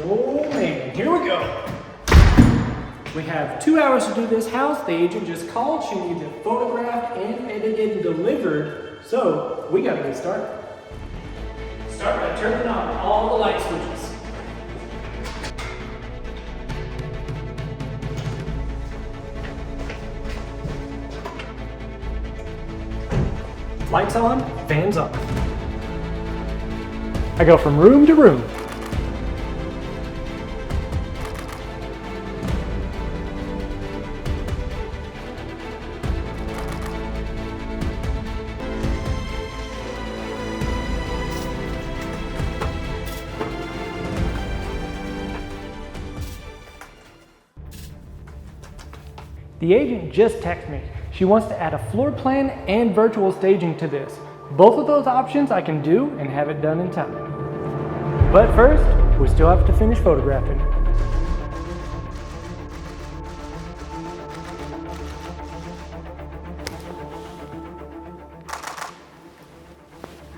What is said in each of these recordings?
Oh man, here we go. We have 2 hours to do this house. The agent just called. She needs it photographed and edited and delivered. So we gotta get started. Start by turning on all the light switches. Lights on, fans off. I go from room to room. The agent just texted me. She wants to add a floor plan and virtual staging to this. Both of those options I can do and have it done in time. But first, we still have to finish photographing.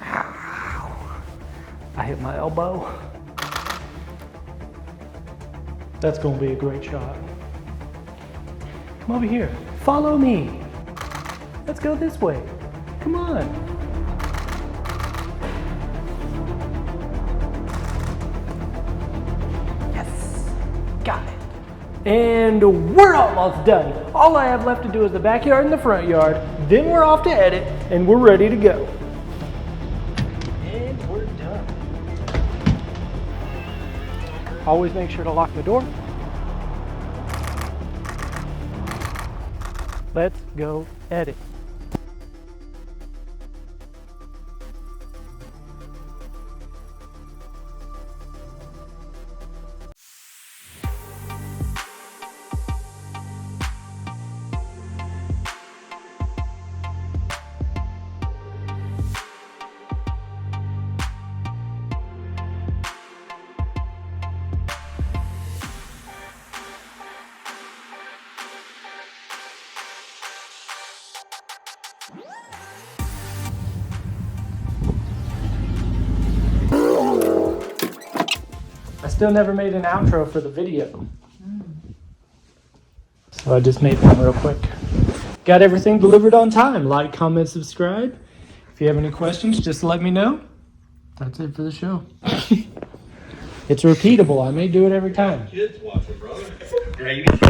Ow. I hit my elbow. That's gonna be a great shot. Come over here. Follow me. Let's go this way. Come on. Yes. Got it. And we're almost done. All I have left to do is the backyard and the front yard. Then we're off to edit and we're ready to go. And we're done. Always make sure to lock the door. Let's go edit. I still never made an outro for the video. So I just made one real quick. Got everything delivered on time. Like, comment, subscribe. If you have any questions, just let me know. That's it for the show. It's repeatable. I may do it every time. Kids watching, brother.